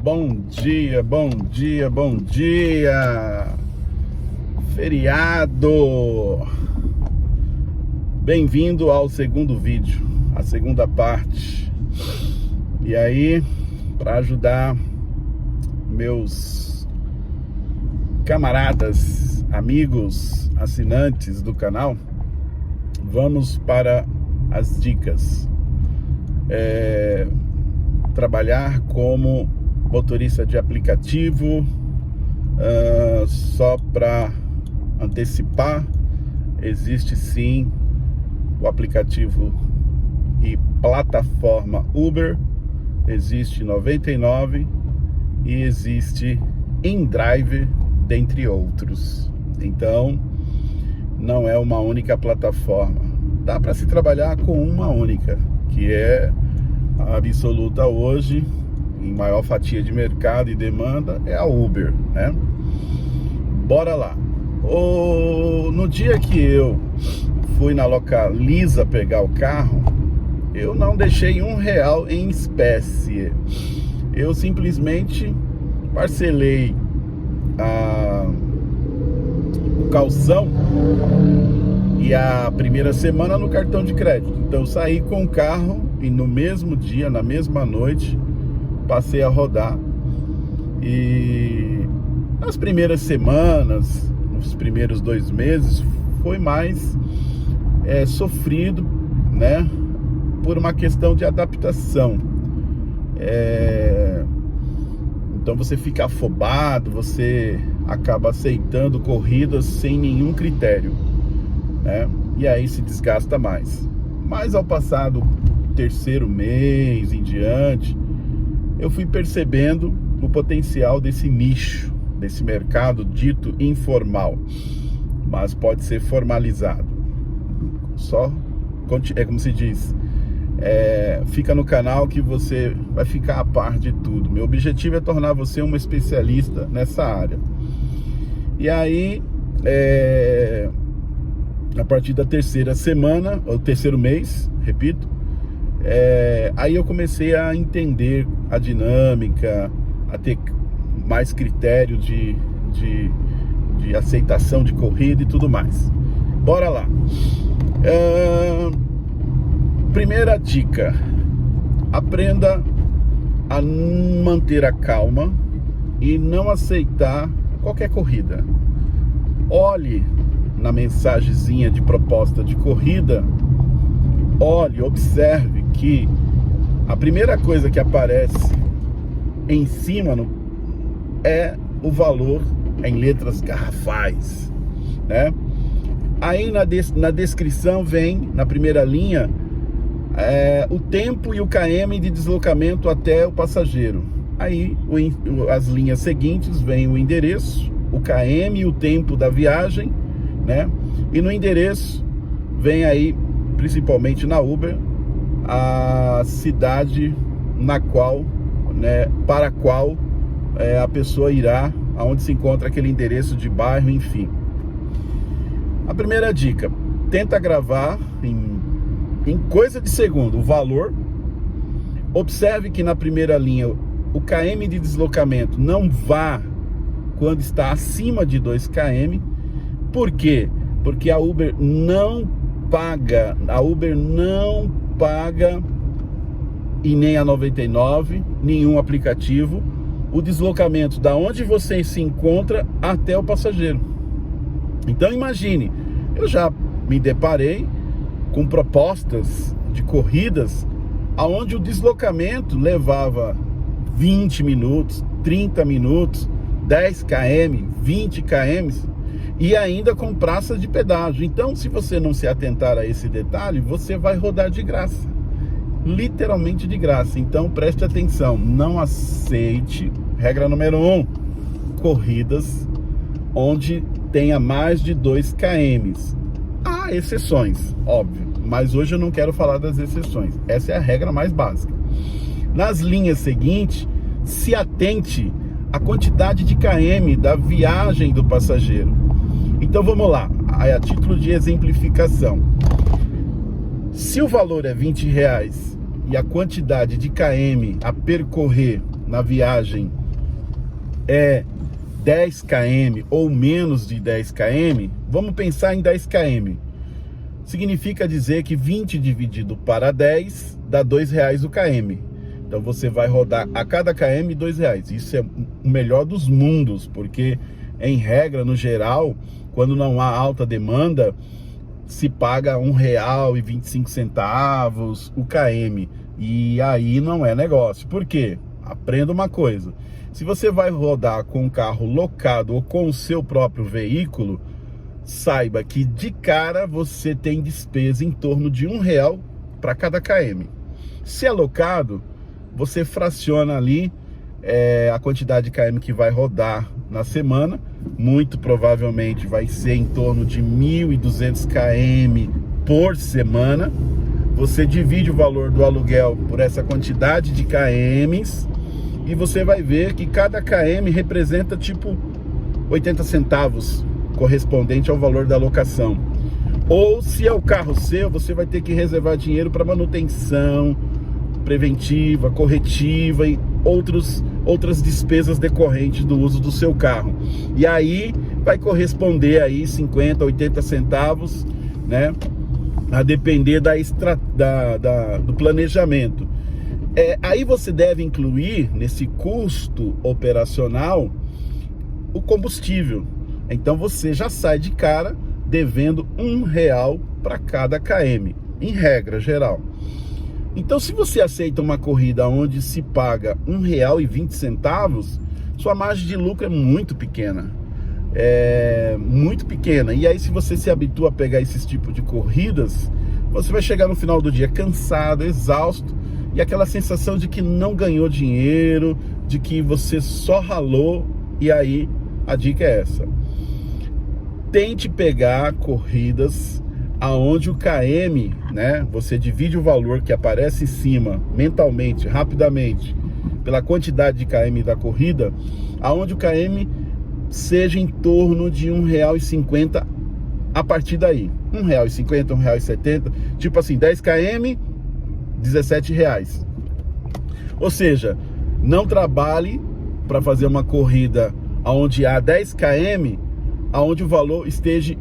Bom dia, bom dia, bom dia! Feriado! Bem-vindo ao segundo vídeo, a segunda parte. E aí, para ajudar meus camaradas, amigos, assinantes do canal, vamos para as dicas. Trabalhar como motorista de aplicativo, só para antecipar, existe sim o aplicativo e plataforma Uber, existe 99 e existe InDrive, dentre outros. Então, não é uma única plataforma. Dá para se trabalhar com uma única, que é a absoluta hoje, em maior fatia de mercado e demanda, é a Uber, né? Bora lá. No dia que eu fui na Localiza pegar o carro, eu não deixei R$1 em espécie. Eu simplesmente parcelei o calção e a primeira semana no cartão de crédito. Então eu saí com o carro e no mesmo dia, na mesma noite, passei a rodar. E nas primeiras semanas, nos primeiros 2 meses, foi mais sofrido, né? Por uma questão de adaptação. Então você fica afobado, você acaba aceitando corridas sem nenhum critério, né? E aí se desgasta mais. Mas ao passar do 3º mês em diante, eu fui percebendo o potencial desse nicho, desse mercado dito informal, mas pode ser formalizado. É como se diz, fica no canal que você vai ficar a par de tudo. Meu objetivo é tornar você um especialista nessa área. E aí, a partir da 3ª semana, ou 3º mês, repito, aí eu comecei a entender a dinâmica, a ter mais critério de aceitação de corrida e tudo mais. Bora lá. Primeira dica: aprenda a manter a calma e não aceitar qualquer corrida. Olhe na mensagenzinha de proposta de corrida, observe que a primeira coisa que aparece em cima é o valor em letras garrafais, né? Aí na descrição vem, na primeira linha, o tempo e o km de deslocamento até o passageiro. Aí as linhas seguintes vem o endereço, o km e o tempo da viagem, né? E no endereço vem aí, principalmente na Uber, a cidade na qual, né, para a qual a pessoa irá, aonde se encontra aquele endereço de bairro, enfim. A primeira dica: tenta gravar em coisa de segundo o valor. Observe que na primeira linha o km de deslocamento não vá quando está acima de 2 km. Por quê? Porque a Uber não paga, e nem a 99, nenhum aplicativo, o deslocamento da onde você se encontra até o passageiro. Então imagine, eu já me deparei com propostas de corridas aonde o deslocamento levava 20 minutos, 30 minutos, 10 km, 20 km e ainda com praça de pedágio. Então, se você não se atentar a esse detalhe, você vai rodar de graça, literalmente de graça. Então preste atenção, não aceite, regra número 1, corridas onde tenha mais de 2 km. Há exceções, óbvio, mas hoje eu não quero falar das exceções. Essa é a regra mais básica. Nas linhas seguintes, se atente à quantidade de km da viagem do passageiro. Então vamos lá, a título de exemplificação. Se o valor é R$20 e a quantidade de km a percorrer na viagem é 10 km ou menos de 10 km, vamos pensar em 10 km. Significa dizer que 20 dividido para 10 dá R$2 o km. Então você vai rodar a cada km R$2. Isso é o melhor dos mundos, porque em regra, no geral, quando não há alta demanda, se paga R$1,25 o km. E aí não é negócio. Por quê? Aprenda uma coisa. Se você vai rodar com um carro locado ou com o seu próprio veículo, saiba que de cara você tem despesa em torno de R$1 para cada km. Se é locado, você fraciona ali a quantidade de km que vai rodar na semana. Muito provavelmente vai ser em torno de 1.200 km por semana. Você divide o valor do aluguel por essa quantidade de kms e você vai ver que cada km representa tipo 80 centavos, correspondente ao valor da locação. Ou se é o carro seu, você vai ter que reservar dinheiro para manutenção preventiva, corretiva e outras despesas decorrentes do uso do seu carro. E aí vai corresponder aí 50, 80 centavos, né? A depender do planejamento. Aí você deve incluir nesse custo operacional o combustível. Então você já sai de cara devendo R$1 para cada km, em regra geral. Então, se você aceita uma corrida onde se paga R$1,20, sua margem de lucro é muito pequena. Muito pequena. E aí, se você se habitua a pegar esses tipos de corridas, você vai chegar no final do dia cansado, exausto, e aquela sensação de que não ganhou dinheiro, de que você só ralou. E aí, a dica é essa: tente pegar corridas aonde o KM, né, você divide o valor que aparece em cima mentalmente, rapidamente, pela quantidade de KM da corrida, aonde o KM seja em torno de R$1,50 a partir daí. R$1,50, R$1,70, tipo assim, 10 km, R$17. Ou seja, não trabalhe para fazer uma corrida aonde há 10 km, aonde o valor esteja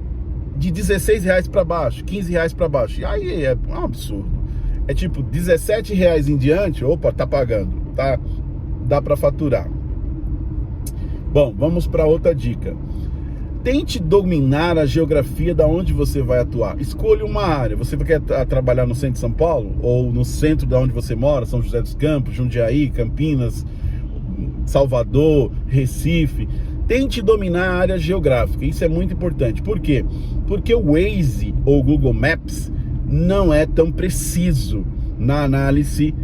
de R$16 para baixo, R$15 para baixo. E aí é um absurdo. É tipo R$17 em diante, opa, tá pagando, tá? Dá para faturar. Bom, vamos para outra dica. Tente dominar a geografia da onde você vai atuar. Escolha uma área. Você quer trabalhar no centro de São Paulo ou no centro da onde você mora, São José dos Campos, Jundiaí, Campinas, Salvador, Recife. Tente dominar a área geográfica, isso é muito importante. Por quê? Porque o Waze ou o Google Maps não é tão preciso na análise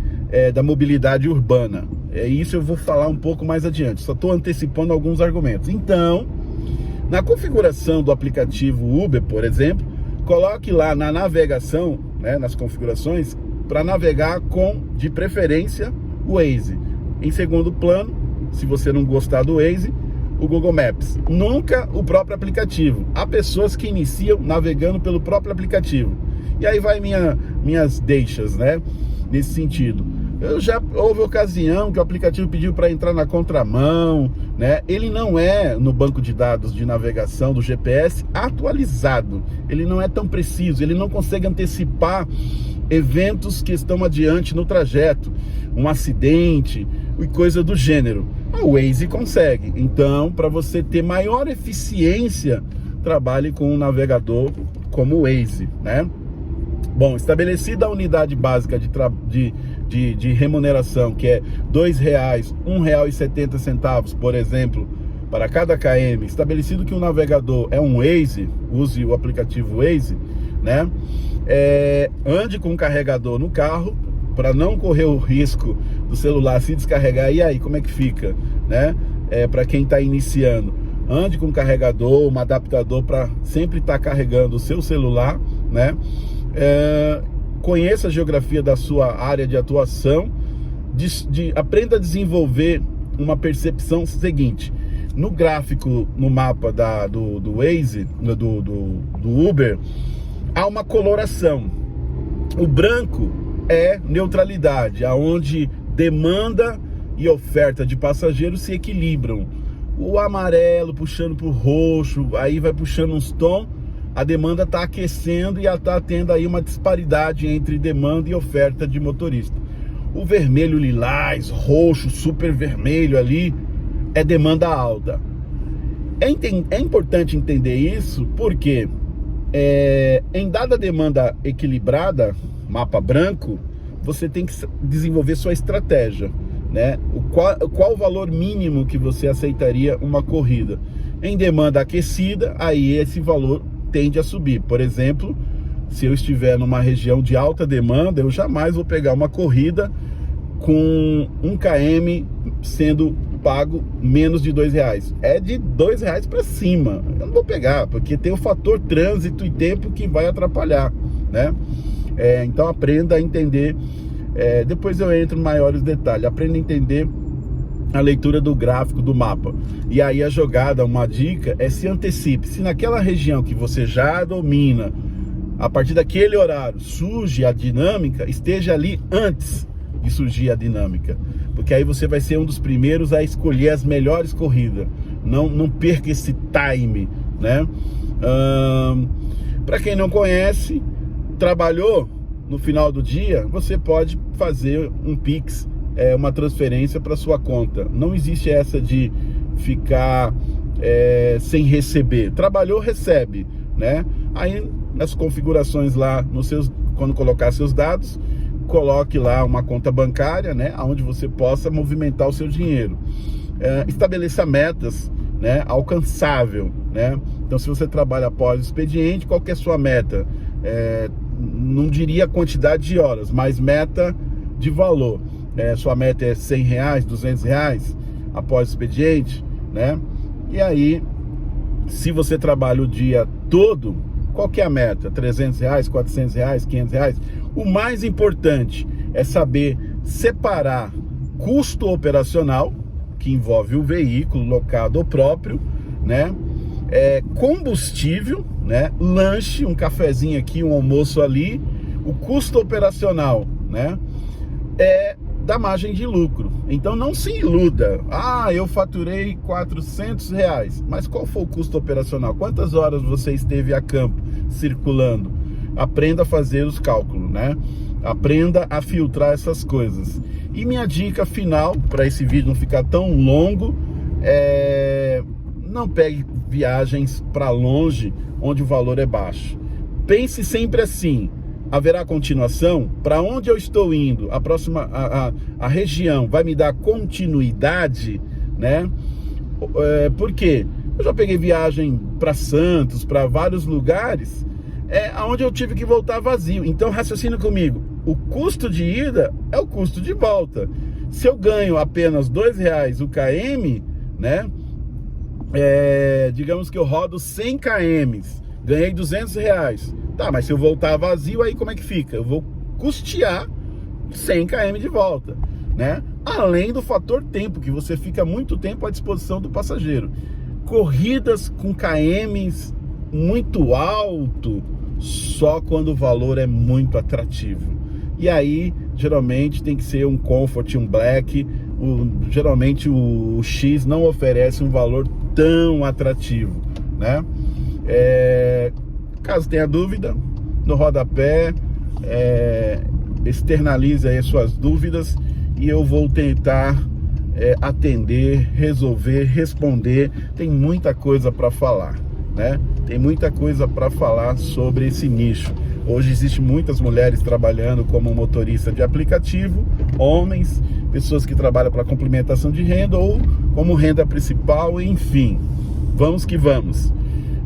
da mobilidade urbana. Isso eu vou falar um pouco mais adiante, só estou antecipando alguns argumentos. Então, na configuração do aplicativo Uber, por exemplo, coloque lá na navegação, né, nas configurações, para navegar com, de preferência, o Waze. Em segundo plano, se você não gostar do Waze, o Google Maps. Nunca o próprio aplicativo. Há pessoas que iniciam navegando pelo próprio aplicativo. E aí vai minhas deixas, né? Nesse sentido. Houve ocasião que o aplicativo pediu para entrar na contramão, né? Ele não é no banco de dados de navegação do GPS atualizado. Ele não é tão preciso, ele não consegue antecipar eventos que estão adiante no trajeto, um acidente e coisa do gênero. O Waze consegue. Então, para você ter maior eficiência, trabalhe com um navegador como o Waze, né? Bom, estabelecida a unidade básica de remuneração, que é R$2, R$1,70, por exemplo, para cada km, estabelecido que o navegador é um Waze, use o aplicativo Waze, né? Ande com um carregador no carro, para não correr o risco do celular se descarregar. E aí, como é que fica, né? Para quem está iniciando, ande com um carregador, um adaptador para sempre estar carregando o seu celular, né? Conheça a geografia da sua área de atuação, aprenda a desenvolver uma percepção seguinte. No gráfico, no mapa do Waze, do Uber, há uma coloração. O branco é neutralidade, aonde demanda e oferta de passageiros se equilibram. O amarelo puxando para o roxo, aí vai puxando uns tons, a demanda está aquecendo e está tendo aí uma disparidade entre demanda e oferta de motorista. O vermelho lilás, roxo, super vermelho ali, é demanda alta. É importante entender isso porque em dada demanda equilibrada, mapa branco, você tem que desenvolver sua estratégia, né? Qual o valor mínimo que você aceitaria uma corrida? Em demanda aquecida, aí esse valor tende a subir. Por exemplo, se eu estiver numa região de alta demanda, eu jamais vou pegar uma corrida com 1 km sendo pago menos de R$2. É de R$2 para cima. Eu não vou pegar, porque tem o fator trânsito e tempo que vai atrapalhar, né? Então aprenda a entender. Depois eu entro em maiores detalhes. Aprenda a entender a leitura do gráfico do mapa. E aí a jogada, uma dica, é se antecipe. Se naquela região que você já domina, a partir daquele horário surge a dinâmica, esteja ali antes de surgir a dinâmica, porque aí você vai ser um dos primeiros a escolher as melhores corridas. Não perca esse time, né? Para quem não conhece, trabalhou no final do dia, você pode fazer um Pix, uma transferência para sua conta. Não existe essa de ficar sem receber. Trabalhou, recebe, né? Aí nas configurações lá, quando colocar seus dados, coloque lá uma conta bancária, né, onde você possa movimentar o seu dinheiro. Estabeleça metas, né, alcançável, né? Então, se você trabalha após o expediente, qual que é a sua meta? Não diria quantidade de horas, mas meta de valor. Sua meta é R$100, R$200 após o expediente, né? E aí, se você trabalha o dia todo, qual que é a meta? R$300, R$400, R$500? O mais importante é saber separar custo operacional, que envolve o veículo locado ou próprio, né? Combustível, né? Lanche, um cafezinho aqui, um almoço ali. O custo operacional, né? Da margem de lucro. Então não se iluda. Eu faturei R$400, mas qual foi o custo operacional? Quantas horas você esteve a campo circulando? Aprenda a fazer os cálculos, né? Aprenda a filtrar essas coisas. E minha dica final, para esse vídeo não ficar tão longo, não pegue viagens para longe onde o valor é baixo. Pense sempre assim: haverá continuação? Para onde eu estou indo? A região vai me dar continuidade, né? Por quê? Eu já peguei viagem para Santos, para vários lugares, onde eu tive que voltar vazio. Então raciocina comigo: o custo de ida é o custo de volta. Se eu ganho apenas R$2 o km, né? Digamos que eu rodo 100 km, ganhei R$200. Tá, mas se eu voltar vazio, aí como é que fica? Eu vou custear 100 km de volta, né? Além do fator tempo, que você fica muito tempo à disposição do passageiro. Corridas com KMs muito alto, só quando o valor é muito atrativo. E aí, geralmente, tem que ser um Comfort, um Black. Geralmente o X não oferece um valor tão atrativo, né? Caso tenha dúvida, no rodapé, externalize aí as suas dúvidas e eu vou tentar atender, resolver, responder. Tem muita coisa para falar, né? Tem muita coisa para falar sobre esse nicho. Hoje existem muitas mulheres trabalhando como motorista de aplicativo, homens, pessoas que trabalham para complementação de renda ou como renda principal, enfim. Vamos que vamos.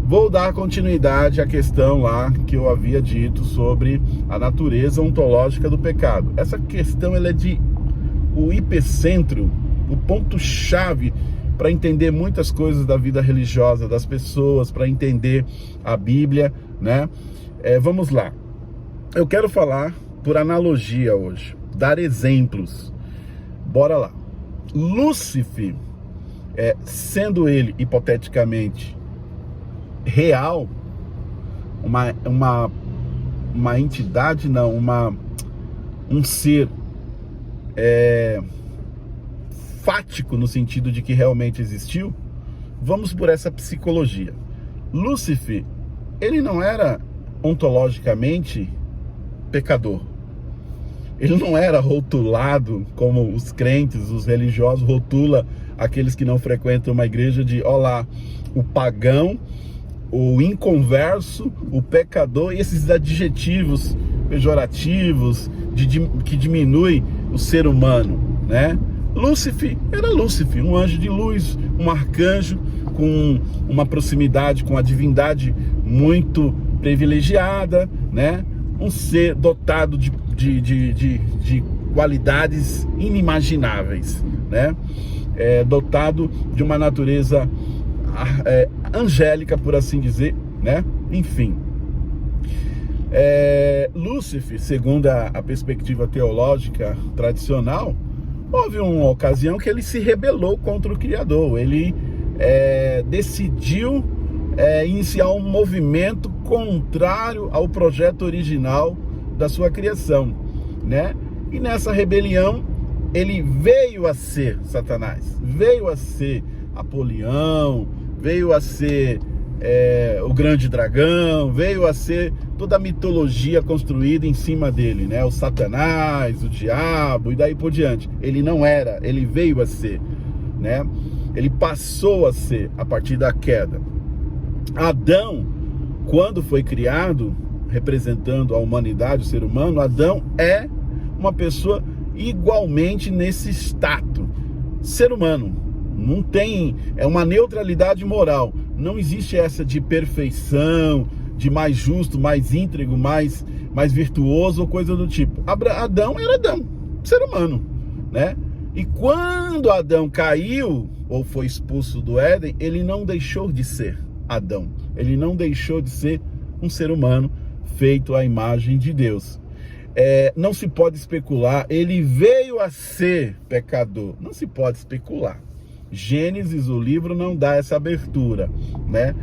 Vou dar continuidade à questão lá que eu havia dito sobre a natureza ontológica do pecado. Essa questão ela é o epicentro, o ponto-chave para entender muitas coisas da vida religiosa das pessoas, para entender a Bíblia, né? Vamos lá. Eu quero falar por analogia hoje, dar exemplos. Bora lá. Lúcifer, sendo ele hipoteticamente real, uma entidade, não, um ser fático no sentido de que realmente existiu, vamos por essa psicologia. Lúcifer, ele não era ontologicamente pecador. Ele não era rotulado como os crentes, os religiosos rotula aqueles que não frequentam uma igreja de, olá, o pagão, o inconverso, o pecador, e esses adjetivos pejorativos que diminuem o ser humano, né? Lúcifer era Lúcifer, um anjo de luz, um arcanjo com uma proximidade com a divindade muito privilegiada, né? Um ser dotado de qualidades inimagináveis, né? Dotado de uma natureza angélica, por assim dizer, né? Enfim, Lúcifer, segundo a perspectiva teológica tradicional, houve uma ocasião que ele se rebelou contra o Criador. Ele decidiu iniciar um movimento contrário ao projeto original da sua criação, né? E nessa rebelião ele veio a ser Satanás, veio a ser Apolião, veio a ser o grande dragão, veio a ser toda a mitologia construída em cima dele, né? O Satanás, o diabo e daí por diante. Ele não era, ele veio a ser, né? Ele passou a ser a partir da queda. Adão, quando foi criado, representando a humanidade, o ser humano, Adão é uma pessoa igualmente nesse status, ser humano. Não tem, é uma neutralidade moral. Não existe essa de perfeição, de mais justo, mais íntegro, mais virtuoso ou coisa do tipo. Adão era Adão, ser humano, né? E quando Adão caiu ou foi expulso do Éden, ele não deixou de ser Adão. Ele não deixou de ser um ser humano feito à imagem de Deus. Não se pode especular, ele veio a ser pecador. Não se pode especular. Gênesis, o livro, não dá essa abertura, né?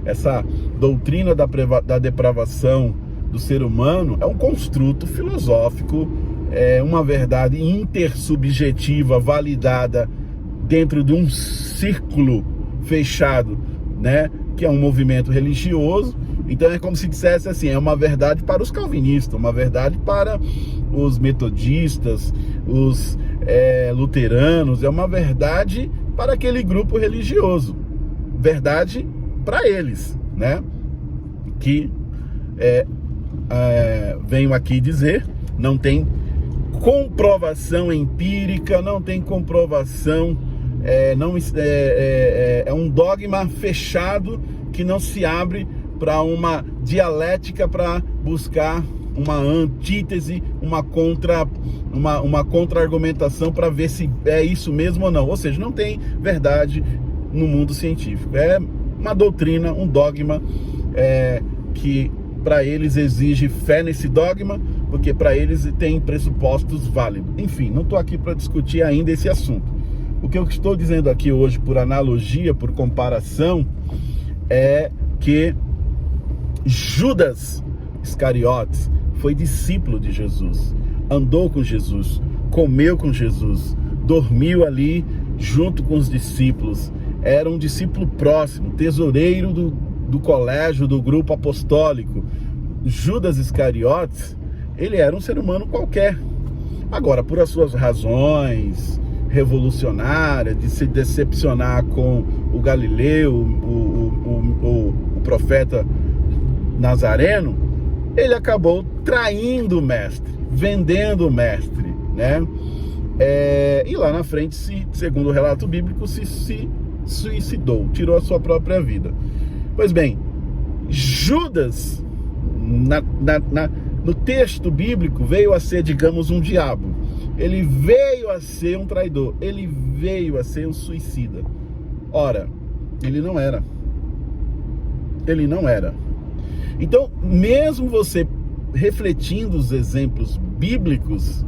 Essa doutrina da depravação do ser humano é um construto filosófico, é uma verdade intersubjetiva validada dentro de um círculo fechado, né? Que é um movimento religioso. Então é como se dissesse assim, é uma verdade para os calvinistas, uma verdade para os metodistas, os luteranos, é uma verdade para aquele grupo religioso, verdade para eles, né? Que venho aqui dizer, não tem comprovação empírica, não tem comprovação, é um dogma fechado que não se abre para uma dialética, para buscar uma antítese, uma contra-argumentação para ver se é isso mesmo ou não. Ou seja, não tem verdade no mundo científico. É uma doutrina, um dogma que para eles exige fé nesse dogma, porque para eles tem pressupostos válidos. Enfim, não estou aqui para discutir ainda esse assunto. O que eu estou dizendo aqui hoje, por analogia, por comparação, é que Judas Iscariotes foi discípulo de Jesus, andou com Jesus, comeu com Jesus, dormiu ali junto com os discípulos, era um discípulo próximo, tesoureiro do colégio, do grupo apostólico. Judas Iscariotes, ele era um ser humano qualquer. Agora, por as suas razões revolucionárias, de se decepcionar com o Galileu, o profeta Nazareno, ele acabou traindo o mestre, vendendo o mestre, né? E lá na frente, segundo o relato bíblico, se suicidou, tirou a sua própria vida. Pois bem, Judas, no texto bíblico, veio a ser, digamos, um diabo. Ele veio a ser um traidor, ele veio a ser um suicida. Ora, ele não era. Ele não era. Então, mesmo você refletindo os exemplos bíblicos,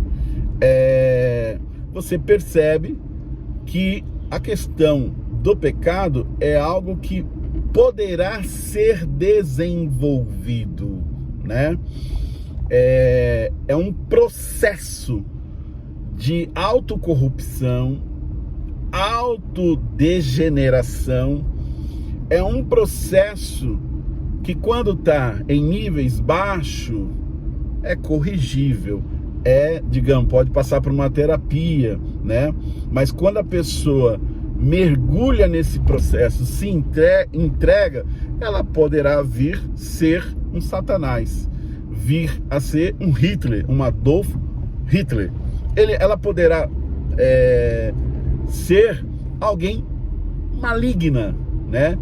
você percebe que a questão do pecado é algo que poderá ser desenvolvido, né? É um processo de autocorrupção, autodegeneração. É um processo que, quando está em níveis baixos, é corrigível, digamos, pode passar por uma terapia, né? Mas quando a pessoa mergulha nesse processo, se entrega, ela poderá vir ser um Satanás, vir a ser um Hitler, um Adolf Hitler. Ela poderá ser alguém maligna, né?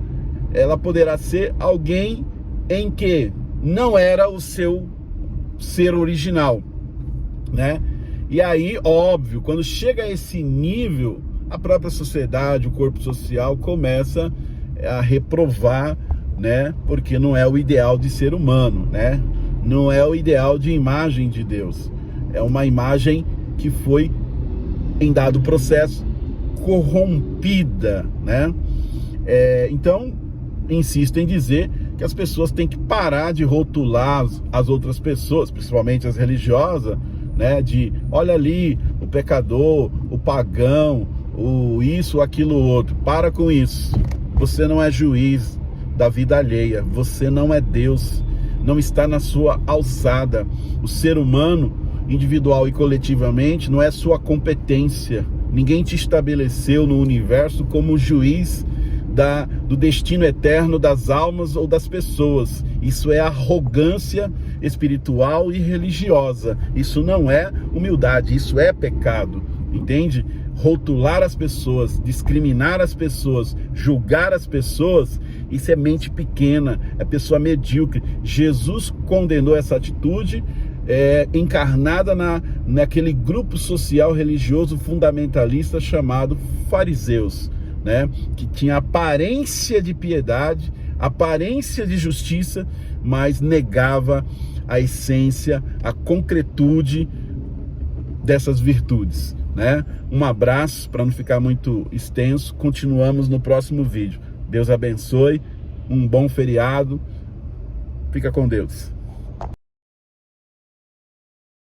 Ela poderá ser alguém em que não era o seu ser original, né? E aí, óbvio, quando chega a esse nível, a própria sociedade, o corpo social começa a reprovar, né? Porque não é o ideal de ser humano, né? Não é o ideal de imagem de Deus. É uma imagem que foi, em dado processo, corrompida, né? Então, insisto em dizer que as pessoas têm que parar de rotular as outras pessoas, principalmente as religiosas, né? De, olha ali, o pecador, o pagão, o isso, aquilo, outro. Para com isso. Você não é juiz da vida alheia. Você não é Deus. Não está na sua alçada. O ser humano, individual e coletivamente, não é sua competência. Ninguém te estabeleceu no universo como juiz do destino eterno das almas ou das pessoas. Isso é arrogância espiritual e religiosa. Isso não é humildade, isso é pecado, entende? Rotular as pessoas, discriminar as pessoas, julgar as pessoas, isso é mente pequena, é pessoa medíocre. Jesus condenou essa atitude, encarnada naquele grupo social religioso fundamentalista chamado fariseus, né? Que tinha aparência de piedade, aparência de justiça, mas negava a essência, a concretude dessas virtudes, né? Um abraço, para não ficar muito extenso. Continuamos no próximo vídeo. Deus abençoe, um bom feriado. Fica com Deus.